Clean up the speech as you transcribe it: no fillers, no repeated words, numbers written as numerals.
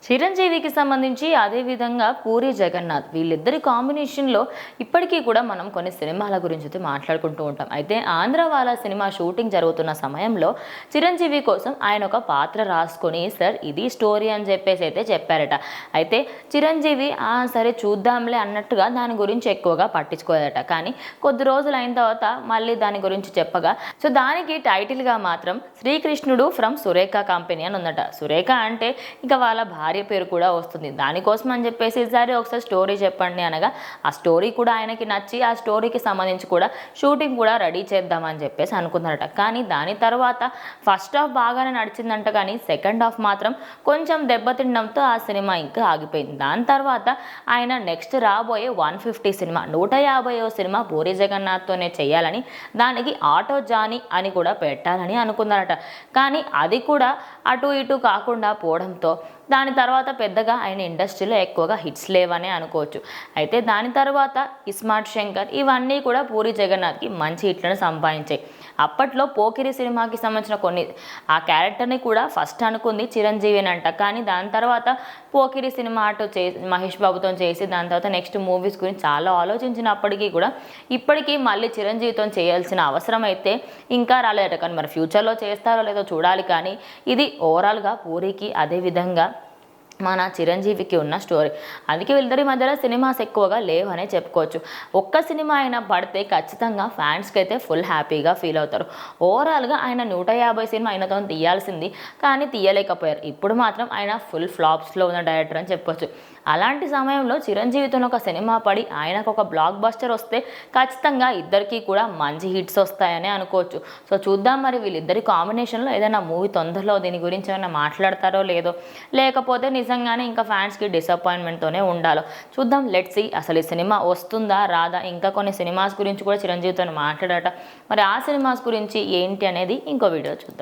చిరంజీవికి సంబంధించి అదేవిధంగా పూరి జగన్నాథ్ వీళ్ళిద్దరి కాంబినేషన్లో ఇప్పటికీ కూడా మనం కొన్ని సినిమాల గురించి అయితే మాట్లాడుకుంటూ ఉంటాం. అయితే ఆంధ్రవాల సినిమా షూటింగ్ జరుగుతున్న సమయంలో చిరంజీవి కోసం ఆయన ఒక పాత్ర రాసుకొని సార్ ఇది స్టోరీ అని చెప్పేసి అయితే చెప్పారట. అయితే చిరంజీవి సరే చూద్దాంలే అన్నట్టుగా దాని గురించి ఎక్కువగా పట్టించుకోలేదట. కానీ కొద్ది రోజులు అయిన తర్వాత మళ్ళీ దాని గురించి చెప్పగా సో దానికి టైటిల్గా మాత్రం శ్రీకృష్ణుడు ఫ్రమ్ సురేఖ కంపెనీ అని ఉందట. సురేఖ అంటే ఇక వాళ్ళ భార్య పేరు కూడా వస్తుంది. దానికోసం అని చెప్పేసి ఈసారి ఒకసారి స్టోరీ చెప్పండి అనగా ఆ స్టోరీ కూడా ఆయనకి నచ్చి ఆ స్టోరీకి సంబంధించి కూడా షూటింగ్ కూడా రెడీ చేద్దామని చెప్పేసి అనుకున్నారట. కానీ దాని తర్వాత ఫస్ట్ హాఫ్ బాగానే నడిచిందంట, కానీ సెకండ్ హాఫ్ మాత్రం కొంచెం దెబ్బతినడంతో ఆ సినిమా ఇంకా ఆగిపోయింది. దాని తర్వాత ఆయన నెక్స్ట్ రాబోయే 150 సినిమా 150వ సినిమా పూరి జగన్నాథ్తోనే చేయాలని, దానికి ఆటో జానీ అని కూడా పెట్టాలని అనుకున్నారట. కానీ అది కూడా అటు ఇటు కాకుండా పోవడంతో దాని తర్వాత పెద్దగా ఆయన ఇండస్ట్రీలో ఎక్కువగా హిట్స్ లేవనే అనుకోవచ్చు. అయితే దాని తర్వాత ఇస్మార్ట్ శంకర్ ఇవన్నీ కూడా పూరి జగన్నాథ్కి మంచి హిట్లను సంపాదించాయి. అప్పట్లో పోకిరి సినిమాకి సంబంధించిన కొన్ని ఆ క్యారెక్టర్ని కూడా ఫస్ట్ అనుకుంది చిరంజీవి అంట. కానీ దాని తర్వాత పోకిరి సినిమా అటు మహేష్ బాబుతో చేసి దాని తర్వాత నెక్స్ట్ మూవీస్ గురించి చాలా ఆలోచించినప్పటికీ కూడా ఇప్పటికీ మళ్ళీ చిరంజీవితో చేయాల్సిన అవసరం అయితే ఇంకా రాలేదట. కానీ మరి ఫ్యూచర్లో చేస్తారో లేదో చూడాలి. కానీ ఇది ఓవరాల్గా పూరికి అదేవిధంగా మన చిరంజీవికి ఉన్న స్టోరీ. అందుకే వీళ్ళిద్దరి మధ్యలో సినిమాస్ ఎక్కువగా లేవనే చెప్పుకోవచ్చు. ఒక్క సినిమా అయినా పడితే ఖచ్చితంగా ఫ్యాన్స్కి అయితే ఫుల్ హ్యాపీగా ఫీల్ అవుతారు. ఓవరాల్గా ఆయన 150 సినిమా ఆయనతో తీయాల్సింది, కానీ తీయలేకపోయారు. ఇప్పుడు మాత్రం ఆయన ఫుల్ ఫ్లాప్స్లో ఉన్న డైరెక్టర్ అని చెప్పొచ్చు. అలాంటి సమయంలో చిరంజీవితో ఒక సినిమా పడి ఆయనకు ఒక బ్లాక్ బస్టర్ వస్తే ఖచ్చితంగా ఇద్దరికి కూడా మంచి హిట్స్ వస్తాయని అనుకోవచ్చు. సో చూద్దాం మరి వీళ్ళిద్దరి కాంబినేషన్లో ఏదైనా మూవీ తొందరలో దీని గురించి ఏమైనా మాట్లాడతారో లేదో, లేకపోతే నిజంగానే ఇంకా ఫ్యాన్స్కి డిసప్పాయింట్మెంట్తోనే ఉండాలో చూద్దాం. లెట్స్ సీ అసలు ఈ సినిమా వస్తుందా రాదా. ఇంకా కొన్ని సినిమాస్ గురించి కూడా చిరంజీవితో మాట్లాడట. మరి ఆ సినిమాస్ గురించి ఏంటి అనేది ఇంకో వీడియో చూద్దాం.